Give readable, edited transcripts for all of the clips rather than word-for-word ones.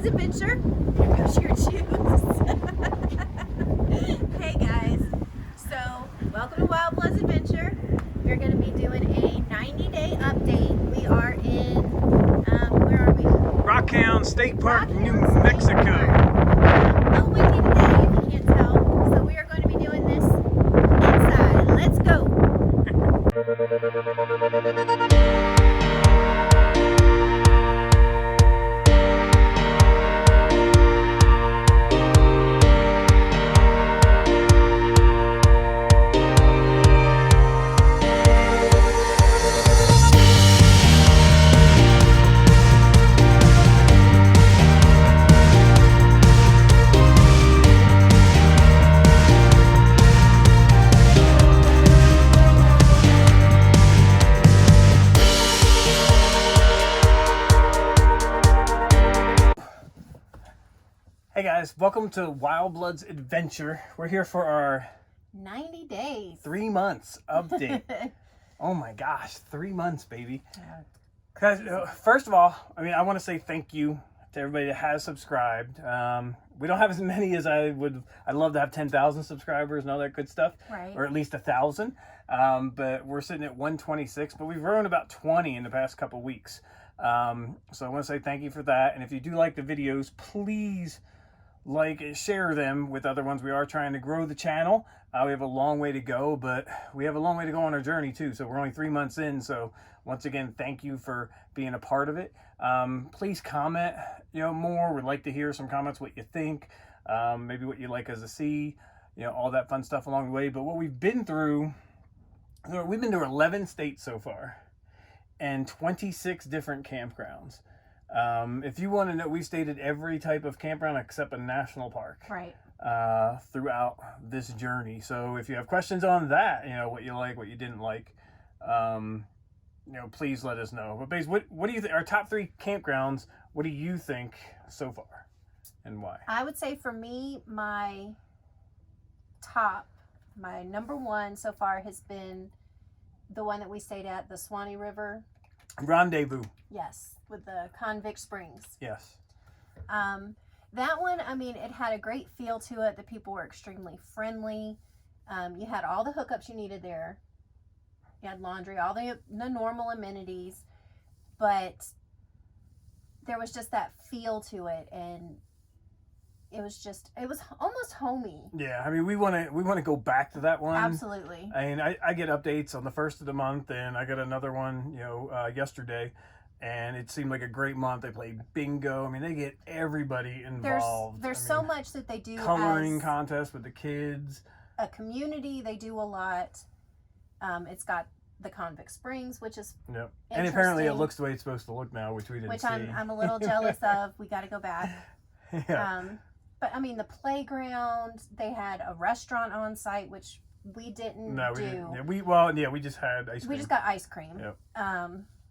Blood's Adventure. Here goes your juice. Hey guys, so welcome to Wild Blood's Adventure. We're going to be doing a 90-day update. We are in, where are we? Rockhound State Park, Rockhound New State Mexico. Park. No windy today, if you can't tell. So we are going to be doing this inside. Let's go. Hey guys, welcome to Wild Blood's Adventure. We're here for our 90 days. 3 months update. Oh my gosh, 3 months, baby. Guys, first of all, I want to say thank you to everybody that has subscribed. We don't have as many as I would. I'd love to have 10,000 subscribers and all that good stuff, Right. or at least 1,000. But we're sitting at 126. But we've grown about 20 in the past couple weeks. So I want to say thank you for that. And if you do like the videos, please like and share them with other ones. We are trying to grow the channel. We have a long way to go, but we have a long way to go on our journey too. So we're only 3 months in. So once again, thank you for being a part of it. Please comment, more. We'd like to hear some comments, what you think, maybe what you like us to see, all that fun stuff along the way. But what we've been through, we've been to 11 states so far and 26 different campgrounds. If you want to know, we stayed at every type of campground except a national park. Right. Throughout this journey. So if you have questions on that, what you like, what you didn't like, please let us know. But basically, what do you think? Our top 3 campgrounds, what do you think so far and why? I would say for me, my number one so far has been the one that we stayed at, the Swanee River. Rendezvous. Yes, with the Convict Springs. Yes. That one, it had a great feel to it. The people were extremely friendly. You had all the hookups you needed there. You had laundry, all the normal amenities, but there was just that feel to it, and it was almost homey. Yeah, we want to go back to that one. Absolutely. I get updates on the first of the month, and I got another one, yesterday. And it seemed like a great month. They played bingo. They get everybody involved. There's so much that they do. Coloring contest with the kids. A community, they do a lot. It's got the Convict Springs, which is and apparently it looks the way it's supposed to look now, which we didn't see. I'm a little jealous of. We got to go back. Yeah. But the playground, they had a restaurant on site, which we didn't do. Didn't. Yeah, we just had ice cream. We just got ice cream. Yep.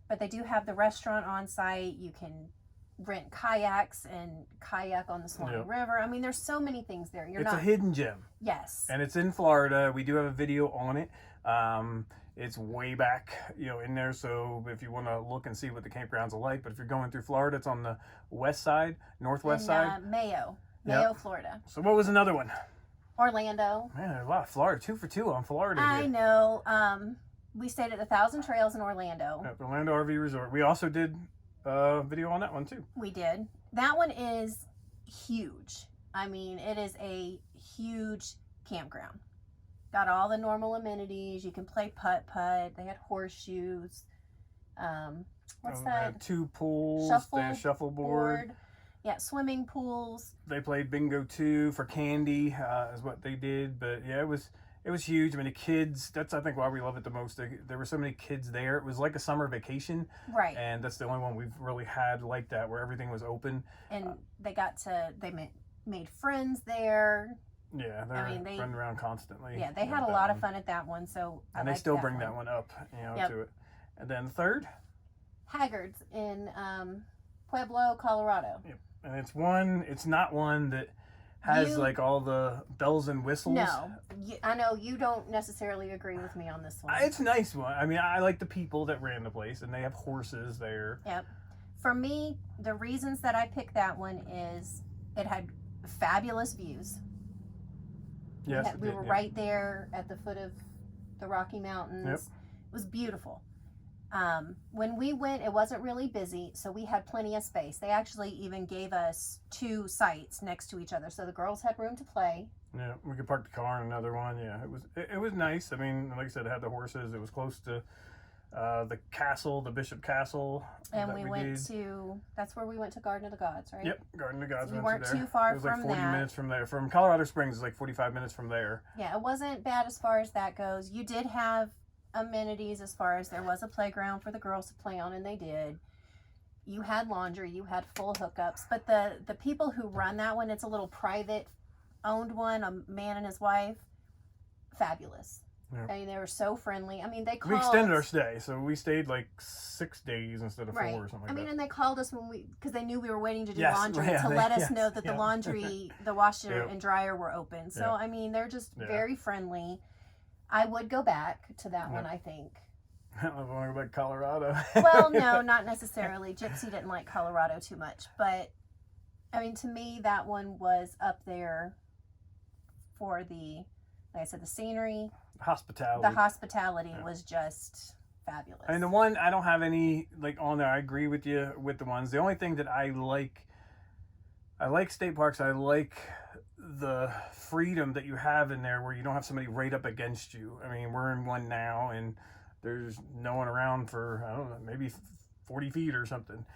But they do have the restaurant on site. You can rent kayaks and kayak on the Swanee River. There's so many things there. It's a hidden gem. Yes. And it's in Florida. We do have a video on it. It's way back, in there. So if you want to look and see what the campgrounds are like, but if you're going through Florida, it's on the west side, northwest side. Mayo, Florida. So what was another one? Orlando. Man, there's a lot of Florida. 2 for 2 on Florida. I know. We stayed at the 1,000 Trails in Orlando. Yep, Orlando RV Resort. We also did a video on that one too. We did. That one is huge. It is a huge campground. Got all the normal amenities. You can play putt-putt. They had horseshoes. What's that? 2 pools. They had shuffleboard. Yeah, swimming pools. They played bingo too for candy, is what they did. But yeah, it was huge. The kids, that's I think why we love it the most. There were so many kids there. It was like a summer vacation. Right. And that's the only one we've really had like that, where everything was open. And they made friends there. Yeah, they're running around constantly. Yeah, they had a lot of fun at that one. So and they still bring that one up, to it. And then third, Haggard's in Pueblo, Colorado. Yep. And it's not one that has like all the bells and whistles. No, I know you don't necessarily agree with me on this one. It's a nice one. I like the people that ran the place, and they have horses there. Yep. For me, the reasons that I picked that one is it had fabulous views. Yes, We were right there at the foot of the Rocky Mountains. Yep. It was beautiful. When we went, it wasn't really busy, so we had plenty of space. They actually even gave us 2 sites next to each other, so the girls had room to play. Yeah, we could park the car in another one. Yeah, it was nice. I mean, like I said, it had the horses. It was close to the castle, the Bishop Castle. And we went to, that's where we went to Garden of the Gods, right? Yep, Garden of the Gods. So we weren't too far it was like from 40 that. minutes from there. From Colorado Springs, it's like 45 minutes from there. Yeah, it wasn't bad as far as that goes. You did have amenities as far as there was a playground for the girls to play on, and they did. You had laundry, you had full hookups, but the people who run that one, it's a little private owned one, a man and his wife, fabulous. Yeah. I mean, they were so friendly. I mean, they called. We extended our stay, so we stayed like 6 days instead of 4 or something like that. I mean, and they called us because they knew we were waiting to do Yes, laundry yeah, to let us know that the yeah. laundry, the washer Yep. and dryer were open. So, Yep. I mean, they're just Yeah. very friendly. I would go back to that Yep. one, I think. I don't want to go back to Colorado. Well, no, not necessarily. Gypsy didn't like Colorado too much, but I mean, to me, that one was up there for the, like I said, the scenery. Hospitality. The hospitality was just fabulous. I mean, the one, I don't have any like on there. I agree with you with the ones. The only thing that I like state parks. I like the freedom that you have in there where you don't have somebody right up against you. I mean, we're in one now and there's no one around for, I don't know, maybe 40 feet or something.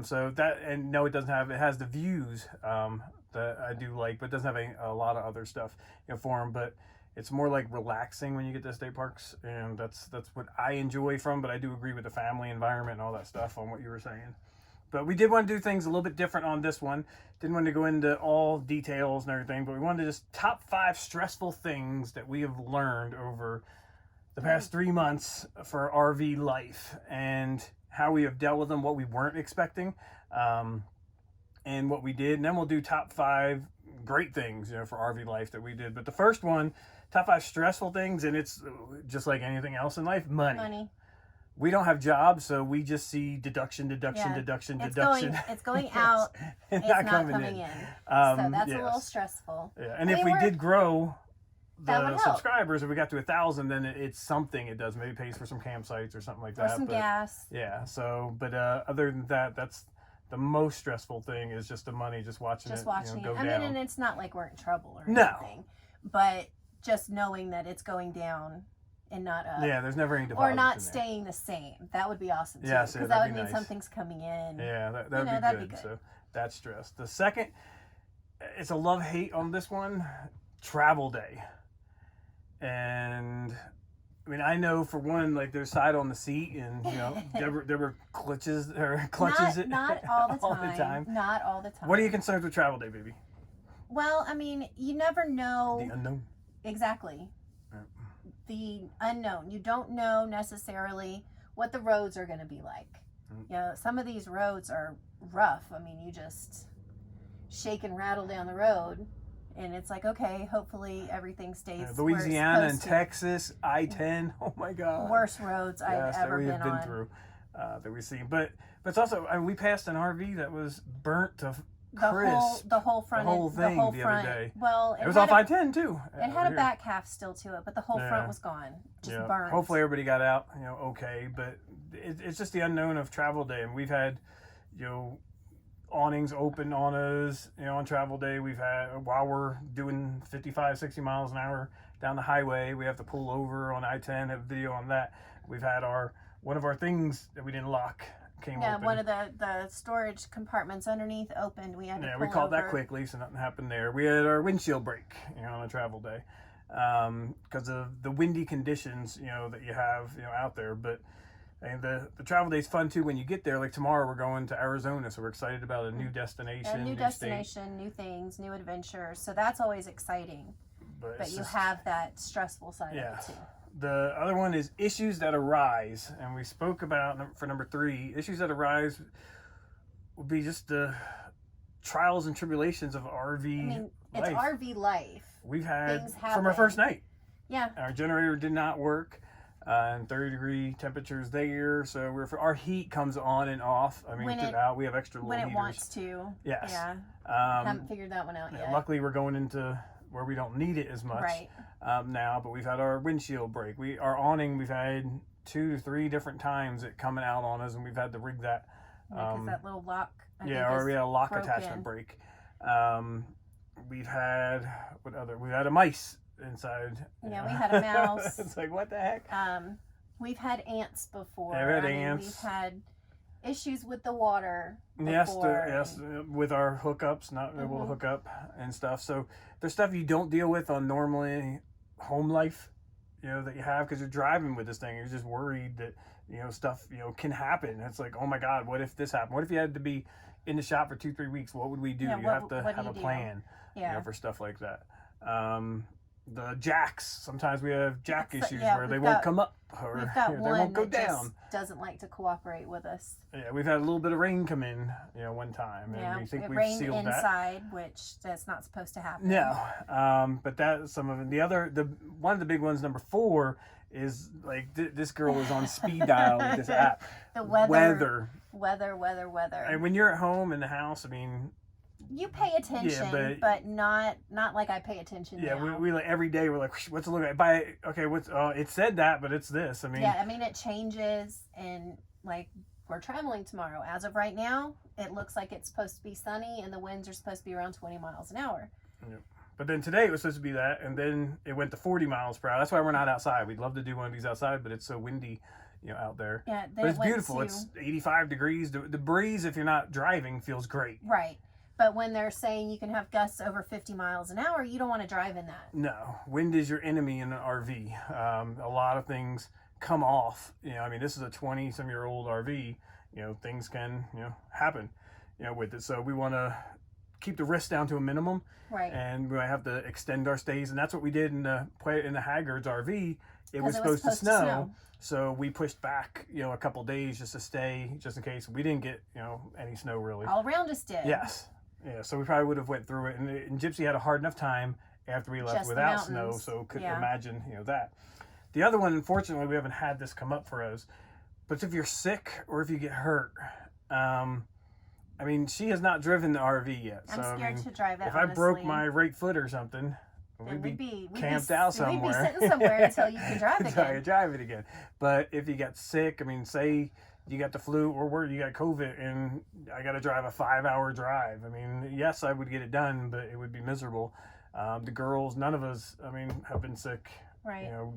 So that, and no, it doesn't have, it has the views that I do like, but it doesn't have a lot of other stuff, for them. But it's more like relaxing when you get to state parks, and that's what I enjoy from. But I do agree with the family environment and all that stuff on what you were saying. But we did want to do things a little bit different on this one. Didn't want to go into all details and everything, but we wanted to just top 5 stressful things that we have learned over the past 3 months for RV life, and how we have dealt with them, what we weren't expecting, and what we did. And then we'll do top 5 great things, for RV life that we did. But the first one, top 5 stressful things, and it's just like anything else in life, money. We don't have jobs, so we just see deduction. It's going Yes. out. It's not coming in. So that's yes. a little stressful. Yeah. And if we did grow that would the help. subscribers, if we got to 1,000, then it's something it does. Maybe it pays for some campsites or something like that. Or some gas. Yeah. So, but other than that, that's the most stressful thing, is just the money, just watching it go down. I mean, and it's not like we're in trouble or No. anything, but just knowing that it's going down and not up. Yeah, there's never any deposits Or not in there. staying the same. That would be awesome too. Yes, Because yeah, that that'd would be mean nice. something's coming in. Yeah, that'd be good. So that's stress. The second, it's a love-hate on this one, travel day. And I mean, I know for one, like there's side on the seat, and there were clutches Not all the time. Not all the time. What are you concerned with travel day, baby? Well, I mean, you never know. The unknown. Exactly. Yeah. The unknown. You don't know necessarily what the roads are going to be like. Some of these roads are rough. I mean, you just shake and rattle down the road, and it's like, okay, hopefully everything stays. Louisiana where and it's supposed to. Texas, I-10. Oh my God. Worst roads I've ever that we have been on. through, that we've seen. But it's also, we passed an RV that was burnt to crisp. The whole front. The whole thing the other day. Well, it was off I-10 too. It had a back half still to it, but the whole Yeah. front was gone. Just burned. Hopefully everybody got out, okay. But it's just the unknown of travel day, and we've had, awnings open on us, on travel day. We've had, while we're doing 55, 60 miles an hour down the highway, we have to pull over on I-10, have a video on that. We've had one of our things that we didn't lock came open. One of the storage compartments underneath opened. We had to pull we called over. that quickly, so nothing happened there. We had our windshield break, on a travel day, because of the windy conditions, that you have, out there. But and the travel day's fun too when you get there. Like tomorrow, we're going to Arizona, so we're excited about a new destination. A new destination, state. new things, new adventures. So that's always exciting. But you just, have that stressful side of it too. The other one is issues that arise, and we spoke about for number 3. Issues that arise would be just the trials and tribulations of RV. I mean, life. it's RV life. We've had Things from our happen. first night. Yeah. Our generator did not work. and 30-degree temperatures there. So our heat comes on and off. I mean, we have extra little when it heaters. wants to. Yes. Yeah. Haven't figured that one out yet. Luckily, we're going into where we don't need it as much now. But we've had our windshield break. Our awning, we've had 2 to 3 different times it coming out on us, and we've had to rig that. Because that little lock. We had a lock broken. attachment break. We've had we've had a mice inside. Yeah, we had a mouse. It's like, what the heck? We've had ants before. Yeah, we had ants. We've had issues with the water before. Yes, with our hookups, not able to hook up and stuff. So there's stuff you don't deal with on normally home life, that you have because you're driving with this thing. You're just worried that, stuff, can happen. It's like, oh my God, what if this happened? What if you had to be in the shop for 2-3 weeks? What would we do? Yeah, you have to have a plan for stuff like that. The jacks, sometimes we have jack issues where they won't come up or we've got they one won't go that down. Just doesn't like to cooperate with us. Yeah, we've had a little bit of rain come in, one time, and we think it we've rained sealed inside, which that's not supposed to happen. No, but that's some of it. One of the big ones, number 4, is like this girl is on speed dial with this app. The weather. And when you're at home in the house, I mean, you pay attention, but not like I pay attention. Yeah, now. we like every day we're like, what's it look like? It said that, but it's this. I mean, it changes, and like we're traveling tomorrow. As of right now, it looks like it's supposed to be sunny, and the winds are supposed to be around 20 miles an hour. Yep. But then today it was supposed to be that, and then it went to 40 miles per hour. That's why we're not outside. We'd love to do one of these outside, but it's so windy, out there. Yeah, but it's beautiful. It's 85 degrees. The breeze, if you're not driving, feels great. Right. But when they're saying you can have gusts over 50 miles an hour, you don't want to drive in that. No. Wind is your enemy in an RV. A lot of things come off. This is a 20-some-year-old RV. Things can, happen, with it. So we want to keep the risk down to a minimum. Right. And we might have to extend our stays. And that's what we did in the Haggard's RV. It was supposed to snow. So we pushed back, a couple days just to stay, just in case we didn't get, any snow really. All around us did. Yes. Yeah, so we probably would have went through it. And Gypsy had a hard enough time after we left without snow, so couldn't imagine, that. The other one, unfortunately, we haven't had this come up for us. But if you're sick or if you get hurt, she has not driven the RV yet. I'm scared to drive it, If I broke my right foot or something, we'd be camped out somewhere. We'd be sitting somewhere until you can drive again. Until I can drive it again. But if you get sick, say you got the flu or you got COVID and I got to drive a 5-hour drive. Yes, I would get it done, but it would be miserable. The girls, none of us, have been sick,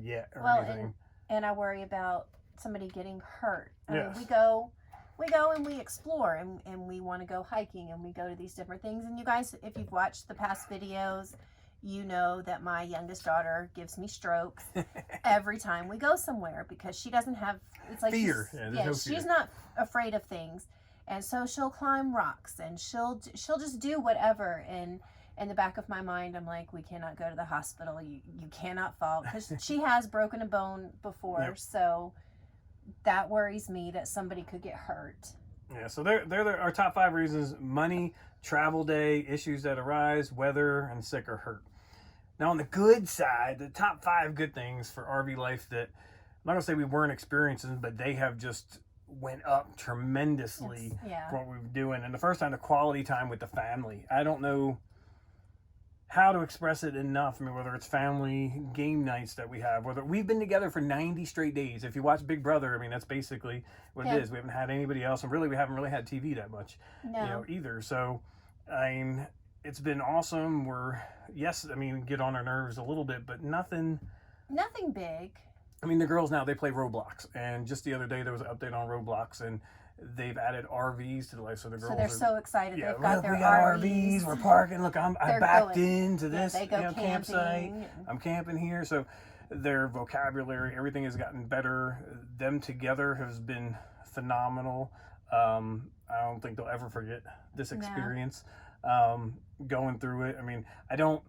yet or anything. And I worry about somebody getting hurt. Yes. We go and we explore and we want to go hiking and we go to these different things. And you guys, if you've watched the past videos, you know that my youngest daughter gives me strokes every time we go somewhere because she doesn't have, it's like fear. She's not afraid of things. And so she'll climb rocks and she'll just do whatever. And in the back of my mind, I'm like, we cannot go to the hospital. You cannot fall because she has broken a bone before. Yep. So that worries me that somebody could get hurt. Yeah, so they're our top 5 reasons: money, travel day, issues that arise, weather, and sick or hurt. Now, on the good side, the top 5 good things for RV life that I'm not going to say we weren't experiencing, but they have just went up tremendously from what we were doing. And the first time, the quality time with the family. I don't know how to express it enough. Whether it's family game nights that we have, whether we've been together for 90 straight days. If you watch Big Brother, that's basically what it is. We haven't had anybody else, and really we haven't really had TV that much, either. So, it's been awesome. Get on our nerves a little bit, but nothing big. The girls now, they play Roblox, and just the other day there was an update on Roblox, and they've added RVs to the life. So the girls they're so excited. Yeah, they've got we got RVs. We're parking. Look, I backed into this they go campsite. I'm camping here. So their vocabulary, everything has gotten better. Them together has been phenomenal. I don't think they'll ever forget this experience. Going through it. I don't,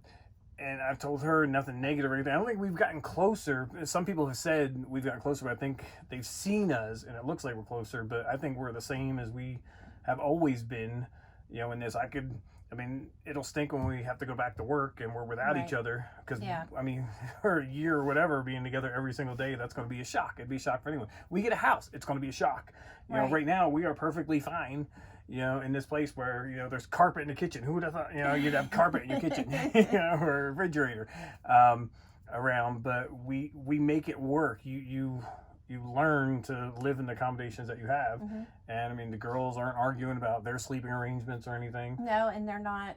and I've told her nothing negative or anything. I don't think we've gotten closer. Some people have said we've gotten closer, but I think they've seen us and it looks like we're closer, but I think we're the same as we have always been, you know, in this. I mean, it'll stink when we have to go back to work and we're without each other. Because, I mean, for a year or whatever, being together every single day, that's going to be a shock. It'd be a shock for anyone. We get a house, it's going to be a shock. You know, right now, we are perfectly fine, you know, in this place where, you know, there's carpet in the kitchen. Who would have thought, you know, you'd have carpet in your kitchen, you know, or a refrigerator around. But we make it work. You learn to live in the accommodations that you have. And I mean, the girls aren't arguing about their sleeping arrangements or anything. No, and they're not.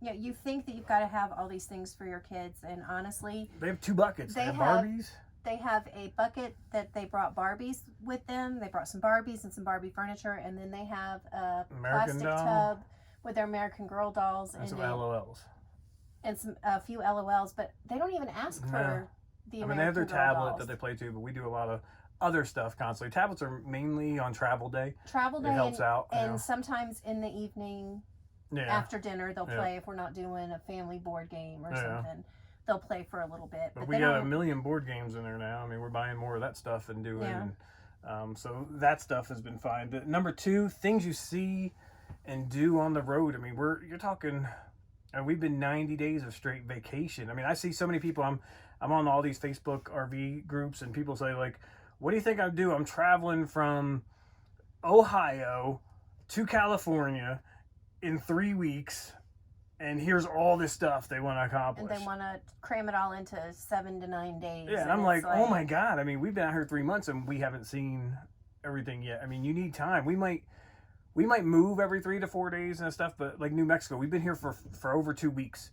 Yeah, you think that you've got to have all these things for your kids, and honestly, they have 2 buckets. They have Barbies. They have a bucket that they brought Barbies with them. They brought some Barbies and some Barbie furniture, and then they have a plastic tub with their American Girl dolls and some LOLs. And a few LOLs, but they don't even ask for the American Girl dolls. I mean, they have their tablet that they play to, but we do a lot of other stuff constantly. Tablets are mainly on travel day. Travel day, it helps out. And sometimes in the evening, after dinner, they'll play if we're not doing a family board game or something. They'll play for a little bit. But we got a million board games in there now. I mean, we're buying more of that stuff and doing. So that stuff has been fine. But number 2, things you see and do on the road. I mean, you're talking. We've been 90 days of straight vacation. I mean, I see so many people. I'm on all these Facebook RV groups, and people say, like, what do you think I do? I'm traveling from Ohio to California in 3 weeks, and here's all this stuff they want to accomplish. And they want to cram it all into 7 to 9 days. Yeah, and I'm like, oh my God. I mean, we've been out here 3 months, and we haven't seen everything yet. I mean, you need time. We might move every 3 to 4 days and stuff, but like New Mexico, we've been here for over 2 weeks.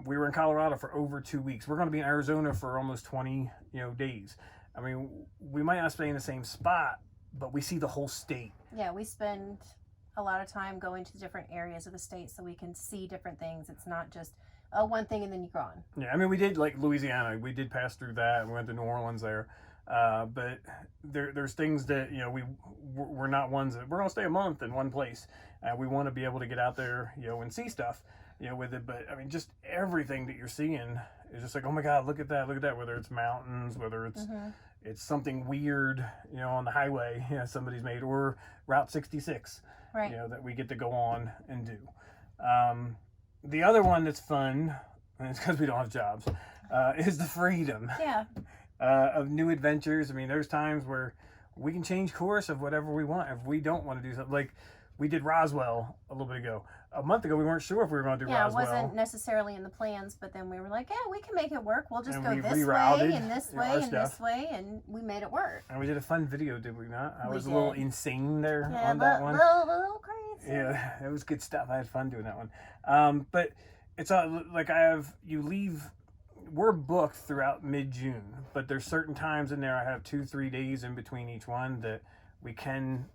We were in Colorado for over 2 weeks. We're going to be in Arizona for almost 20, days. I mean, we might not stay in the same spot, but we see the whole state. Yeah, we spend a lot of time going to different areas of the state so we can see different things. It's not just one thing and then you're gone. Yeah, I mean, we did like Louisiana. We did pass through that. We went to New Orleans there. But there's things that, we're not ones that we're going to stay a month in one place. We want to be able to get out there, and see stuff, with it. But I mean, just everything that you're seeing is just like, oh my God, look at that. Whether it's mountains, whether it's, it's something weird, on the highway, somebody's made, or Route 66, right. That we get to go on and do. The other one that's fun, and it's because we don't have jobs, is the freedom. Yeah. Of new adventures. I mean, there's times where we can change course of whatever we want. If we don't want to do something, like we did Roswell a little bit ago. A month ago, we weren't sure if we were going to do Roswell. Yeah, it wasn't necessarily in the plans, but then we were like, yeah, we can make it work. We'll just go this way and this way and this way, and we made it work. And we did a fun video, did we not? I was a little insane there on that one. A little crazy. Yeah, it was good stuff. I had fun doing that one. But it's like you leave. We're booked throughout mid-June, but there's certain times in there I have 2-3 days in between each one that we can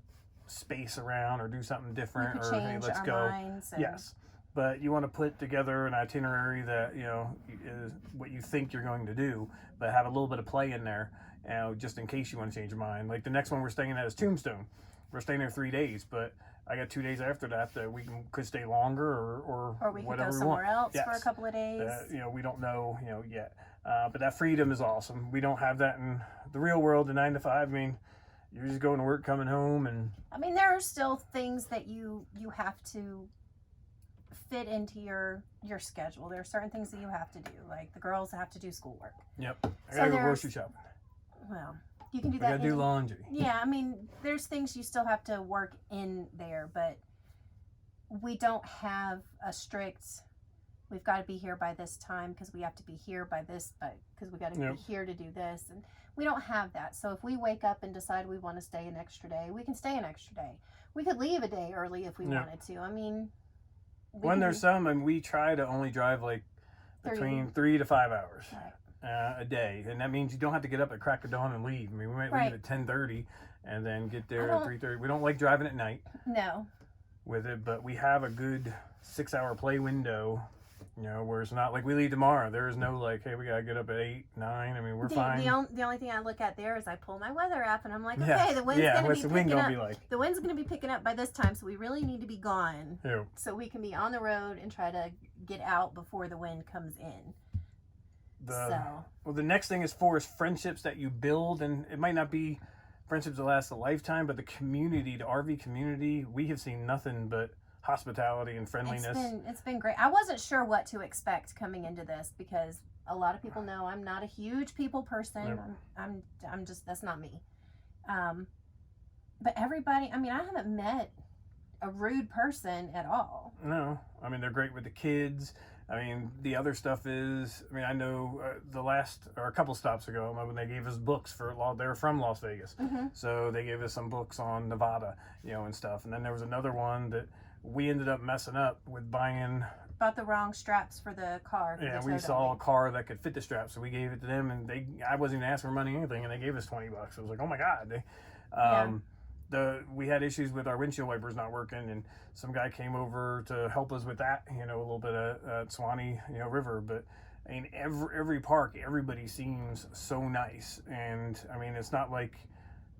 space around or do something different, or hey, let's go. Yes, but you want to put together an itinerary that is what you think you're going to do, but have a little bit of play in there, just in case you want to change your mind. Like the next one we're staying at is Tombstone. We're staying there 3 days, but I got 2 days after that we could stay longer or we could whatever go somewhere else for a couple of days. We don't know yet. But that freedom is awesome. We don't have that in the real world, the 9 to 5. I mean, you're just going to work, coming home, and I mean, there are still things that you have to fit into your schedule. There are certain things that you have to do, like the girls have to do schoolwork. Yep, I gotta go grocery shopping. Well, you can do that. I gotta do laundry. Yeah, I mean, there's things you still have to work in there, but we don't have a strict, we've got to be here by this time because we have to be here by this, but because we got to be here to do this, and we don't have that. So if we wake up and decide we want to stay an extra day, we can stay an extra day. We could leave a day early if we wanted to. I mean, there's some, and we try to only drive like between 3 to 5 hours. Right. A day, and that means you don't have to get up at crack of dawn and leave. I mean, we might leave at 10:30 and then get there at 3:30. We don't like driving at night. No. With it, but we have a good 6-hour play window, where it's not like we leave tomorrow. There is no like, hey, we gotta get up at 8, 9. I mean, we're fine. The only thing I look at there is I pull my weather app and I'm like, okay, the wind's gonna be picking up. The wind's gonna be picking up by this time, so we really need to be gone. Yeah. So we can be on the road and try to get out before the wind comes in. Well, the next thing is friendships that you build, and it might not be friendships that last a lifetime, but the community, the RV community, we have seen nothing but hospitality and friendliness. It's been great. I wasn't sure what to expect coming into this because a lot of people know I'm not a huge people person. Yep. I'm just, that's not me. But everybody, I mean, I haven't met a rude person at all. No, I mean, they're great with the kids. I mean, the other stuff is, I mean, I know the last, or a couple stops ago, when they gave us books for, they're from Las Vegas. Mm-hmm. So they gave us some books on Nevada, you know, and stuff. And then there was another one that we ended up messing up with buying. Bought the wrong straps for the car. Yeah, we saw a car that could fit the straps, so we gave it to them, and I wasn't even asking for money or anything, and they gave us $20. I was like, oh my God. We had issues with our windshield wipers not working, and some guy came over to help us with that, you know, a little bit of Swanee, you know, River. But I mean, every park, everybody seems so nice, and I mean, it's not like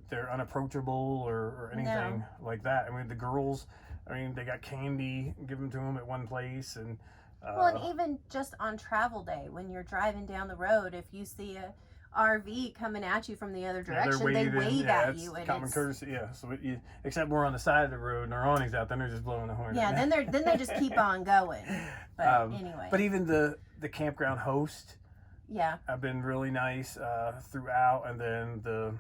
they're unapproachable or anything like that. I mean, the girls, I mean, they got candy given to them at one place, and well, and even just on travel day, when you're driving down the road, if you see a RV coming at you from the other direction, they wave at you, and common courtesy. Yeah, so except we're on the side of the road and our awning's out, then they're just blowing the horn. Yeah, then they just keep on going. But anyway. But even the campground host, yeah, have been really nice throughout, and then the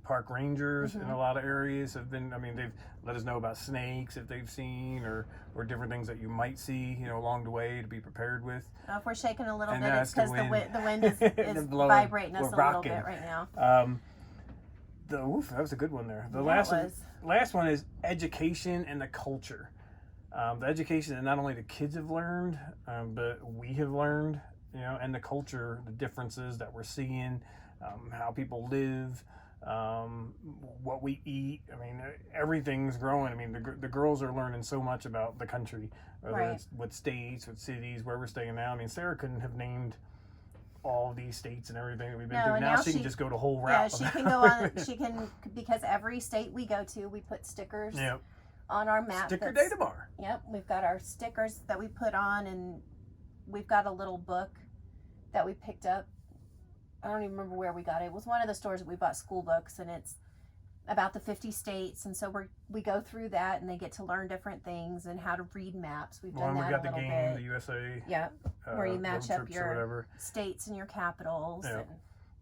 park rangers in a lot of areas have been. I mean, they've let us know about snakes if they've seen, or different things that you might see, you know, along the way to be prepared with. If we're shaking a little And bit, it's because the wind is blowing, vibrating us a little rocking. bit right now. That was a good one there. The Yeah, last one is education and the culture. The education that not only the kids have learned, but we have learned, you know, and the culture, the differences that we're seeing, how people live, what we eat. I mean, everything's growing. I mean, the girls are learning so much about the country, whether it's what states, what cities, where we're staying now. I mean, Sarah couldn't have named all these states and everything that we've been through. Now she can just go the whole route. Yeah, she can go on. She can, because every state we go to, we put stickers on our map. Sticker day tomorrow. Yep, we've got our stickers that we put on, and we've got a little book that we picked up. I don't even remember where we got it. It was one of the stores that we bought school books, and it's about the 50 states, and so we go through that, and they get to learn different things and how to read maps. We've done that we got a little the game, bit. the USA. Yeah, where you match up your states states and your capitals. Yeah.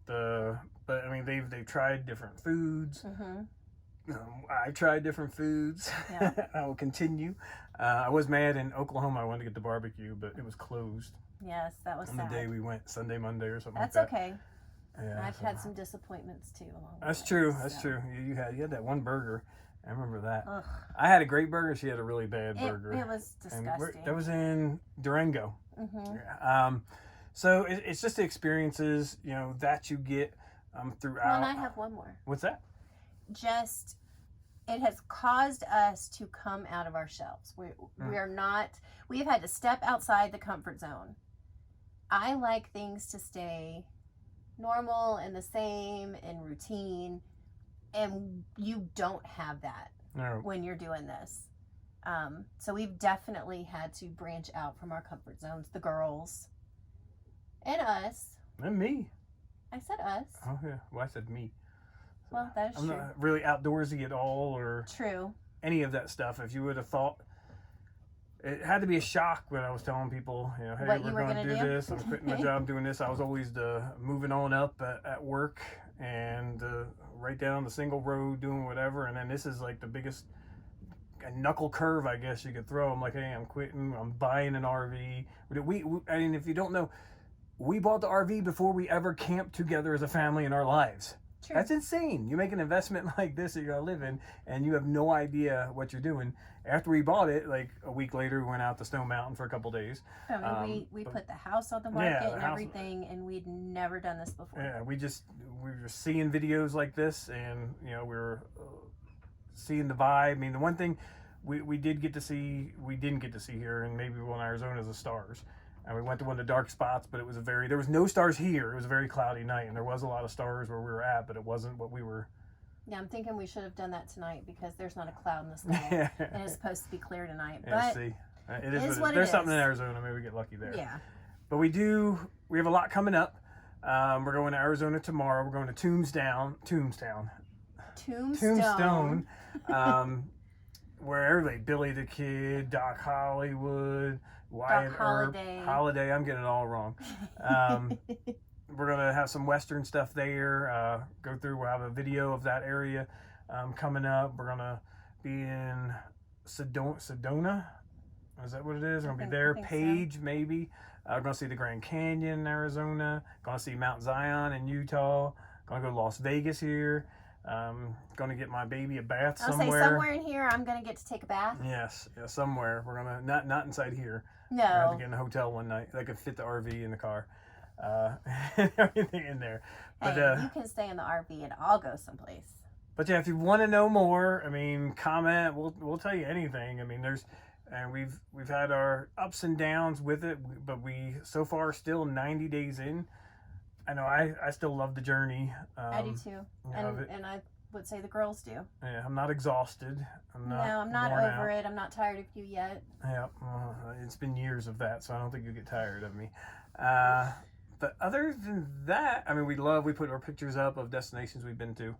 And but I mean, they've tried different foods. Mm-hmm. I've tried different foods. Yeah. I will continue. I was mad in Oklahoma. I wanted to get the barbecue, but it was closed. Yes, that was on sad. the day we went, Sunday, Monday, or something. That's like that. okay. Yeah, I've had some disappointments too. That's true. That's true. You had that one burger. I remember that. Ugh. I had a great burger. She had a really bad burger. It was disgusting. That was in Durango. Mm-hmm. So it's just the experiences, you know, that you get throughout. Well, and I have one more. What's that? Just, it has caused us to come out of our shells. We are not. We've had to step outside the comfort zone. I like things to stay normal and the same and routine, and you don't have that when you're doing this. So we've definitely had to branch out from our comfort zones, the girls and us. And me. I said us. Oh yeah, well I said me. Well, that is I'm true. not really outdoorsy at all, or True. any of that stuff. If you would have thought, it had to be a shock when I was telling people, you know, hey, What we're you were going to do gonna do? this. I'm quitting my job doing this. I was always moving on up at work, and right down the single road doing whatever. And then this is like the biggest knuckle curve, I guess you could throw. I'm like, hey, I'm quitting. I'm buying an RV. I mean, if you don't know, we bought the RV before we ever camped together as a family in our lives. True. That's insane. You make an investment like this that you're going to live in, and you have no idea what you're doing. After we bought it, like a week later, we went out to Stone Mountain for a couple days. I mean, we put the house on the market and everything, and we'd never done this before. Yeah, we were seeing videos like this, and you know, we were seeing the vibe. I mean, the one thing we didn't get to see here, and maybe we'll in Arizona, is the stars. And we went to one of the dark spots, but there was no stars here. It was a very cloudy night, and there was a lot of stars where we were at, but it wasn't what we were. Yeah, I'm thinking we should have done that tonight, because there's not a cloud in the sky, and it's supposed to be clear tonight. Yeah, but see, there's something in Arizona. Maybe we get lucky there. Yeah. But we have a lot coming up. We're going to Arizona tomorrow. We're going to Tombstown. Tombstone. Where everybody, Billy the Kid, Doc Hollywood, Wyatt Earp, Holiday. I'm getting it all wrong. We're gonna have some Western stuff there. Go through. We'll have a video of that area coming up. We're gonna be in Sedona. Is that what it is? We're gonna be there. Page, so. Maybe. We're gonna see the Grand Canyon in Arizona. Gonna see Mount Zion in Utah. Gonna go to Las Vegas here. Gonna get my baby a bath somewhere. I'll say somewhere in here I'm gonna get to take a bath. Yes, yeah, somewhere. We're gonna not inside here. No. We're gonna have to get in a hotel one night that could fit the RV in the car. Everything in there. But hey, you can stay in the RV and I'll go someplace. But yeah, if you want to know more, I mean, comment. We'll tell you anything. I mean, we've had our ups and downs with it, but we so far still 90 days in. I know I still love the journey. I do too, and I would say the girls do. Yeah, I'm not exhausted. I'm not over it. I'm not tired of you yet. Yeah, it's been years of that, so I don't think you'll get tired of me. But other than that, I mean, we put our pictures up of destinations we've been to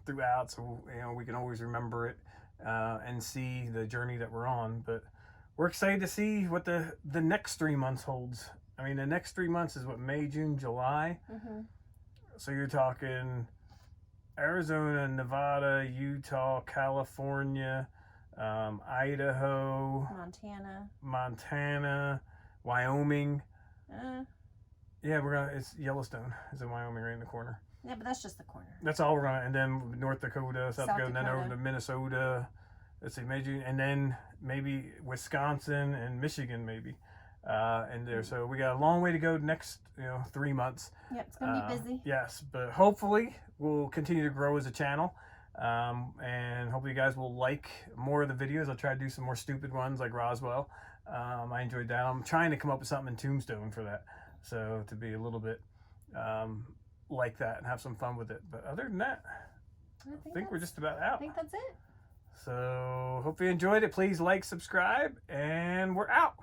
throughout, so we can always remember it and see the journey that we're on. But we're excited to see what the next 3 months holds. I mean, the next 3 months is what, May, June, July? Mm-hmm. So you're talking Arizona, Nevada, Utah, California, Idaho, Montana, Wyoming. Yeah, it's Yellowstone. It's in Wyoming, right in the corner. Yeah, but that's just the corner. That's all we're going to, and then North Dakota, South Dakota, and then over to Minnesota. Let's see, maybe, and then maybe Wisconsin and Michigan, maybe. And there, so we got a long way to go next 3 months. Yep, it's gonna be busy. Yes, but hopefully we'll continue to grow as a channel, and hopefully you guys will like more of the videos. I'll try to do some more stupid ones like Roswell. I enjoyed that. I'm trying to come up with something in Tombstone for that, so to be a little bit like that and have some fun with it. But other than that, I think we're just about out. I think that's it. So hope you enjoyed it. Please like, subscribe, and we're out.